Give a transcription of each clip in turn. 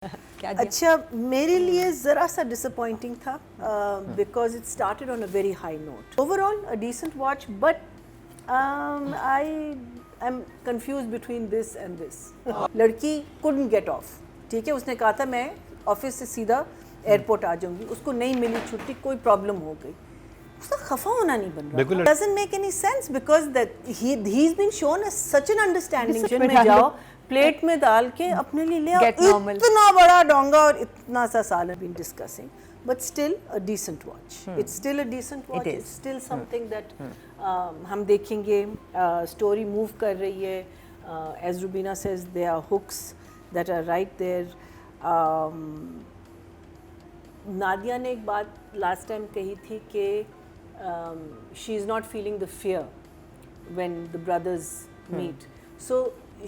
क्या दिया? अच्छा, मेरे लिए ज़रा सा डिसअपॉइंटिंग था because it started on a very high note. Overall a decent watch, but I am confuse between this and this. लड़की couldn't गेट ऑफ. ठीक है, उसने कहा था मैं ऑफिस से सीधा एयरपोर्ट आ जाऊंगी, उसको नहीं मिली छुट्टी, कोई प्रॉब्लम हो गई, उसका खफा होना नहीं बन रहा. Doesn't make any sense because that he is been shown as such an understanding. में जाओ, प्लेट में डाल के अपने लिए ले आओ, इतना बड़ा डोंगा और इतना सा सालन. Been discussing, but still a decent watch. It's still a decent watch. It's still something that हम देखेंगे. Story move कर रही है. As Rubina says, there are hooks that are right there. Nadia ने एक बात last time कही थी कि she is not feeling the fear when the brothers meet. So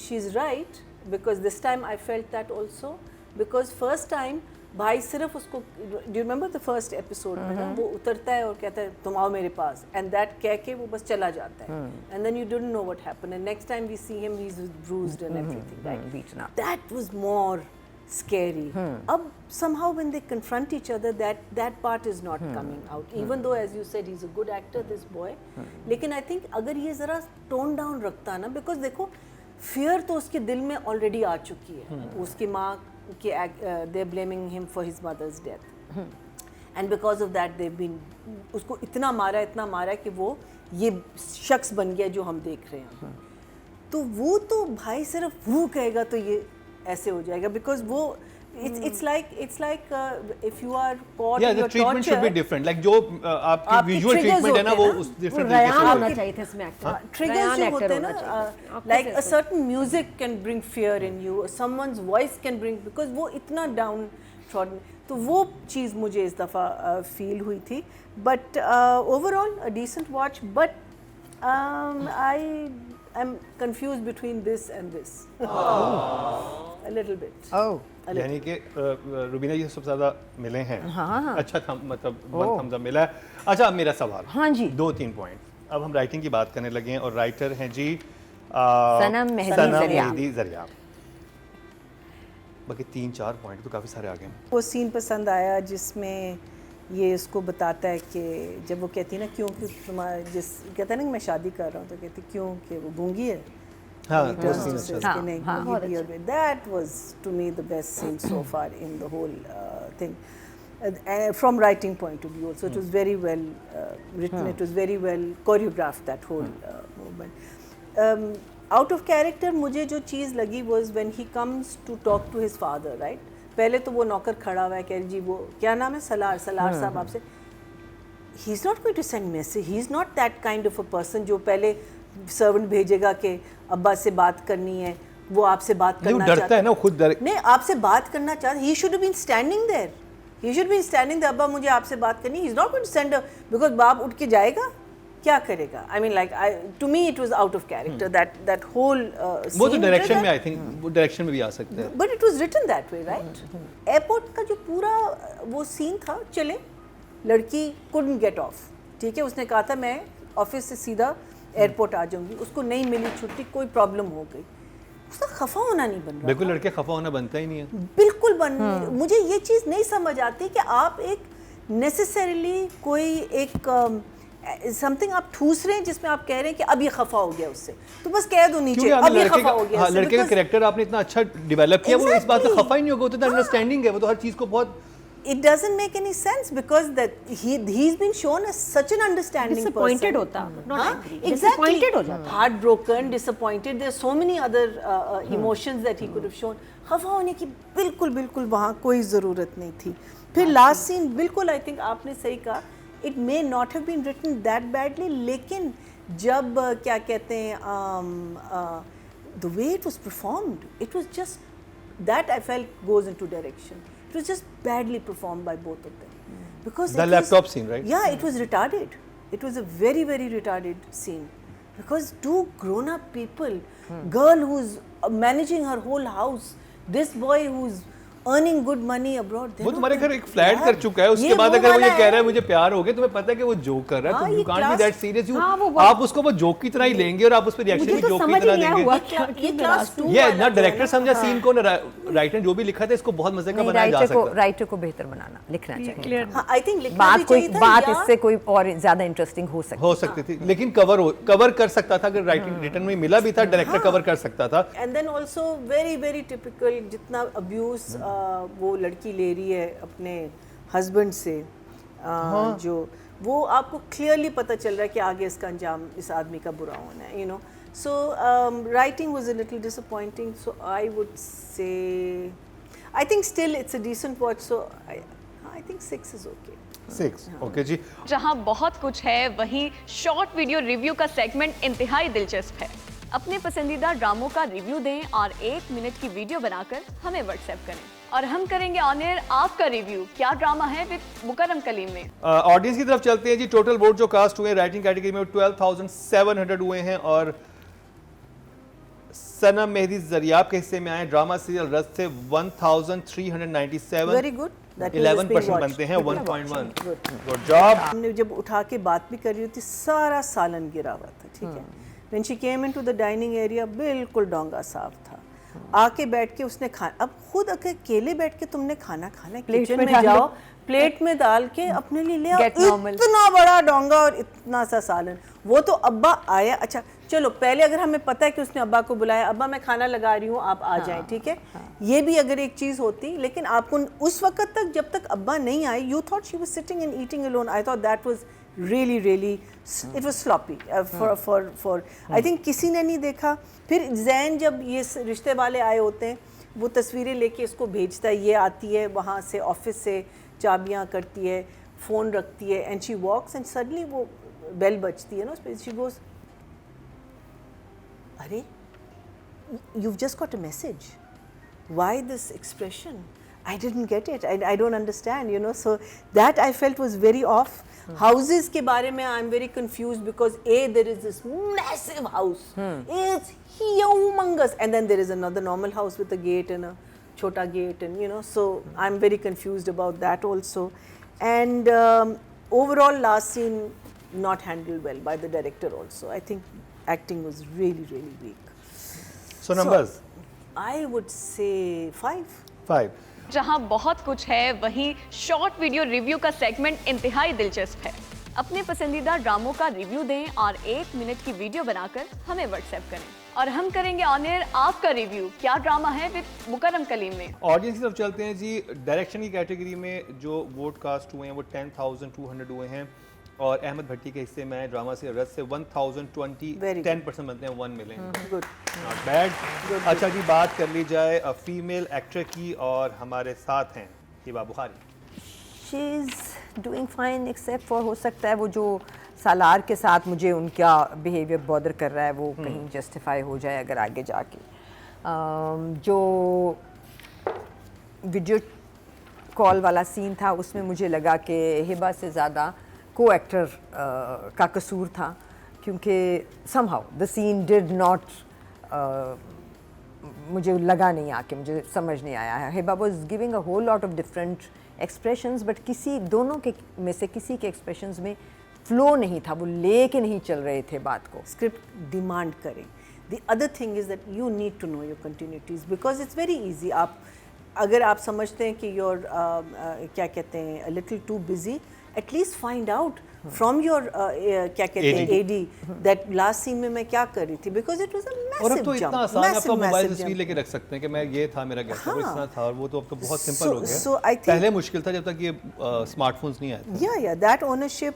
she's right, because this time I felt that also, because first time भाई सिर्फ उसको, do you remember the first episode में ना, वो उतरता है और कहता है तुम आओ मेरे पास, and that कह के वो बस चला जाता है, and then you didn't know what happened, and next time we see him he's bruised and everything, right? Beaten up. That was more scary. Ab somehow when they confront each other, that part is not coming out, even though as you said he's a good actor, this boy. लेकिन I think अगर ये ज़रा tone down रखता ना, because देखो fear तो उसके दिल में already आ चुकी है. उसकी माँ के they're blaming him for his mother's death, and because of that they've been उसको इतना मारा कि वो ये शख्स बन गया जो हम देख रहे हैं. तो वो तो भाई सिर्फ वो कहेगा तो ये ऐसे हो जाएगा, because वो it's like if you are caught in your torture. Yeah, the treatment should be different. Like जो आपकी visual treatment है ना, वो उस different तरीके से होना चाहिए था इसमें actor. Triggers जो होते हैं ना, like a certain music can bring fear in you, someone's voice can bring, because वो इतना downtrodden. तो वो चीज़ मुझे इस दफ़ा feel हुई थी. But overall a decent watch, but I am confused between this and this. A little bit. Oh. यानी कि रुबीना जी सबसे ज़्यादा मिले हैं. हाँ. अच्छा था, मतलब वन थम्स अप मिला है. अच्छा, अब मेरा सवाल. हाँ जी. 2-3 पॉइंट. अब हम राइटिंग की बात करने लगे हैं और राइटर हैं जी सनम मेहदी ज़रिया. बाकी 3-4 पॉइंट तो काफ़ी सारे आ गए. वो सीन पसंद आया जिसमें ये उसको बताता है कि जब वो कहती है ना क्यों कि तुम्हारा जिस कहता है ना कि मैं शादी कर रहा हूँ, तो कहती क्यों कि वो गूंगी है. That was to me the best scene so far in the whole thing, from writing point of view also. It was very well written. It was very well choreographed, that whole movement. Out of character मुझे जो चीज़ लगी was when he comes to talk to his father, right? पहले तो वो नौकर खड़ा हुआ है, कह जी वो क्या नाम है, सलार साहब आपसे. He is not going to send message. He is not that kind of a person जो पहले सर्वेंट भेजेगा कि अब्बा से बात करनी है, वो आपसे बात करना चाहता है ना, खुद नहीं आपसे बात करना चाहता. He should have been standing there. He should have been standing there. अब्बा मुझे आपसे बात करनी. He is not going to send her, because बाप उठ के जाएगा, क्या करेगा? I mean, like to me it was out of character. That whole वो तो डायरेक्शन में आई थिंक वो डायरेक्शन में भी आ सकता है. But it was written that way, right? Airport का जो पूरा वो सीन था, चले लड़की couldn't get off. ठीक है, उसने कहा था मैं ऑफिस से सीधा एयरपोर्ट आ जाऊंगी, उसको नहीं मिली छुट्टी, कोई प्रॉब्लम हो गई, उसका खफा होना नहीं बन रहा. बिल्कुल लड़के खफा होना बनता ही नहीं है. बिल्कुल मुझे ये चीज़ नहीं समझ आती कि आप एक नेसेसरीली कोई एक समथिंग आप ठूस रहे हैं जिसमें आप कह रहे हैं कि अब ये खफा हो गया उससे, तो बस कह दो नीचे अब ये खफा हो गया. लड़के का कैरेक्टर आपने इतना अच्छा डेवलप किया, वो इस बात से खफा ही नहीं होगा, वो तो अंडरस्टैंडिंग है, वो तो हर चीज़ को बहुत. It doesn't make any sense, because that he's been shown as such an understanding disappointed person. होता, not angry. Exactly. Disappointed हो जाता. Heartbroken, disappointed. There are so many other emotions that he could have shown. खफा होने की बिल्कुल वहाँ कोई ज़रूरत नहीं थी. फिर लास्ट सीन बिल्कुल, I think आपने सही कहा, it may not have been written that badly, लेकिन जब क्या कहते हैं the way it was performed, it was just that I felt goes into direction. It was just badly performed by both of them, because the laptop scene, right? Yeah, it was retarded. It was a very retarded scene, because two grown-up people, girl who's managing her whole house, this boy earning good money abroad. वो तुम्हारे घर एक flat कर चुका है, उसके बाद अगर वो ये कह रहा है मुझे प्यार हो गया, तुम्हें पता है कि वो जोक कर रहा है, तो you can't be that serious. आप उसको वो जोक की तरह ही लेंगे और आप उस पर रिएक्शन भी जोक की तरह देंगे। ये क्लास 2 ये ना डायरेक्टर समझा सीन को, ना राइटर जो भी लिखा था इसको बहुत मजे का बनाया जा सकता है। राइटर को बेहतर बनाना, लिखना चाहिए। हाँ, I think लिखना भी चाहिए था, बात या इससे कोई और ज्यादा इंटरेस्टिंग हो सकती थी, लेकिन कवर कर सकता था, अगर राइटिंग रिटर्न में मिला भी था, डायरेक्टर कवर कर सकता था। And then also very very typical, जितना अब्यूज वो लड़की ले रही है अपने हस्बैंड से, जो वो आपको क्लियरली पता चल रहा है कि आगे इसका अंजाम इस आदमी का बुरा होना है, you know. So writing was a little disappointing, so I would say I think still it's a decent watch, so I think 6 is okay. 6 okay जी। जहां बहुत कुछ है, वहीं शॉर्ट वीडियो रिव्यू का सेगमेंट इंतहाई दिलचस्प है। अपने पसंदीदा ड्रामों का रिव्यू दें और 1 मिनट की वीडियो बनाकर हमें व्हाट्सएप करें और हम करेंगे ऑन एयर आपका रिव्यू। क्या ड्रामा है विद मुकर्रम कलीम में। ऑडियंस की तरफ चलते हैं जी। टोटल वोट जो कास्ट हुए राइटिंग कैटेगरी में 12,700 हुए हैं और सनम मेहदी जरियाब के हिस्से में आए ड्रामा सीरियल रस से 1,397। वेरी गुड, 11% बनते हैं 1.1। Good job. हमने जब उठा के बात भी कर रही थी, सारा सालन गिरा हुआ था, ठीक है। When she came into the dining area, बिल्कुल डोंगा साफ था। आके बैठ के उसने अब खुद अकेले बैठ के तुमने खाना खाना है, किचन में जाओ, प्लेट में डाल के अपने लिए ले आओ। इतना बड़ा डोंगा और इतना सा सालन। वो तो अब्बा आया, अच्छा चलो पहले अगर हमें पता है कि उसने अब्बा को बुलाया, अब्बा मैं खाना लगा रही हूँ आप आ जाएं, ठीक है। ये भी अगर एक चीज़ होती, लेकिन आपको उस वक्त तक जब तक अब्बा नहीं आए, you thought she was sitting and eating alone. I thought that was really it was sloppy for I think किसी ने नहीं देखा। फिर जैन जब ये रिश्ते वाले आए होते हैं, वो तस्वीरें लेके इसको भेजता है, ये आती है वहाँ से ऑफिस से, चाबियाँ करती है, फ़ोन रखती है, and she walks and suddenly वो बेल बजती है ना उस पर, शी गोज अरे you've just got a message, why this expression, I didn't get it, I don't understand, you know. So that I felt was very off. Houses के बारे में I'm very confused because there is this massive house, it's humongous, and then there is another normal house with a gate and a chota gate, and you know, so I'm very confused about that also. And overall last scene not handled well by the director also. I think acting was really weak. So numbers? I would say 5. जहां बहुत कुछ है, वहीं short video review का segment इंतहाई दिलचस्प है। अपने पसंदीदा ड्रामों का रिव्यू दें और 1 मिनट की वीडियो बनाकर हमें व्हाट्सएप करें और हम करेंगे ऑन एयर आपका रिव्यू। क्या ड्रामा है विद मुकर्रम कलीम में। ऑडियंस की तरफ चलते हैं जी। डायरेक्शन की कैटेगरी में जो वोट कास्ट हुए हैं वो 10,200 हुए हैं और अहमद भट्टी के हिस्से में आए ड्रामा से रस से 1,020, 10% बनते हैं 1 मिले। Good, not bad. अच्छा जी, बात कर ली जाए फीमेल एक्टर की और हमारे साथ हैं Hiba Bukhari. She is doing fine except for, हो सकता है वो जो सालार के साथ मुझे उनका बिहेवियर बॉदर कर रहा है वो कहीं जस्टिफाई हो जाए अगर आगे जाके। जो वीडियो कॉल वाला सीन था उसमें मुझे लगा कि हिबा से ज़्यादा को एक्टर का कसूर था, क्योंकि somehow the scene did not, मुझे लगा नहीं आके, मुझे समझ नहीं आया है। Hiba was giving a whole lot of different expressions, but किसी दोनों के में से किसी के एक्सप्रेशंस में फ्लो नहीं था, वो ले के नहीं चल रहे थे बात को। स्क्रिप्ट डिमांड करें। The other thing is that you need to know your continuities, because it's very easy. आप अगर आप समझते हैं कि योर क्या कहते हैं a little too busy, at least find out from your क्या कहते हैं एडी दैट लास्ट सीन में मैं क्या कर रही थी, because it was a massive jump. और अब तो इतना आसान है, आप तो मोबाइल तस्वीर लेके रख सकते हैं कि मैं ये था मेरा गेस्ट, वो इतना था और वो तो अब तो बहुत सिंपल हो गया। पहले मुश्किल था जब तक ये स्मार्टफोन्स नहीं आए थे। या that ownership,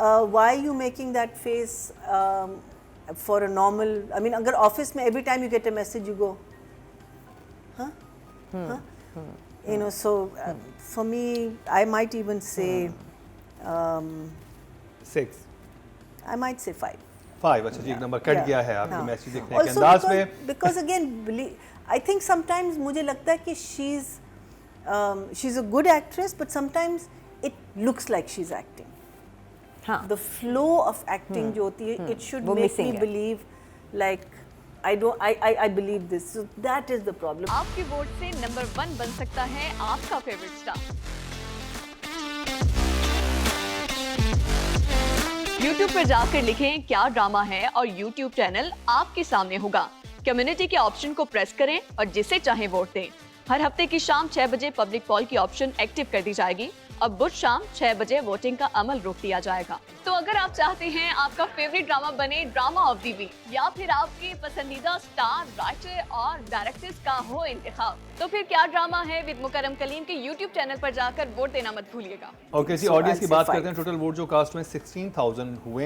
why you making that face for a normal, I mean अगर ऑफिस में every time you get a message you go हाँ, you know, so for me I might even say 6, I might say 5. अच्छा जी, एक number cut गया है आपके message देखने के अंदाज में। Because again, I think sometimes मुझे लगता है कि she's a good actress, but sometimes it looks like she's acting. हाँ, The flow of acting जो होती है, it should make me believe like I believe this. So that is the problem. आपके vote से नंबर 1 बन सकता है आपका फेवरेट स्टार। YouTube पर जाकर लिखें क्या ड्रामा है और YouTube चैनल आपके सामने होगा। कम्युनिटी के ऑप्शन को प्रेस करें और जिसे चाहे वोट दें। हर हफ्ते की शाम 6 बजे पब्लिक पॉल की ऑप्शन एक्टिव कर दी जाएगी और बुध शाम 6 बजे वोटिंग का अमल रोक दिया जाएगा। तो अगर आप चाहते हैं आपका फेवरेट ड्रामा बने ड्रामा ऑफ द वीक या फिर आपके पसंदीदा स्टार, राइटर और डायरेक्टर्स का हो इंतखाब, तो फिर क्या ड्रामा है विद मुकरम कलीम के YouTube चैनल पर जाकर वोट देना मत भूलिएगा। ओके जी, So ऑडियंस की I'll say बात करते हैं। 5. टोटल वोट जो कास्ट में 16,000 हुए हैं।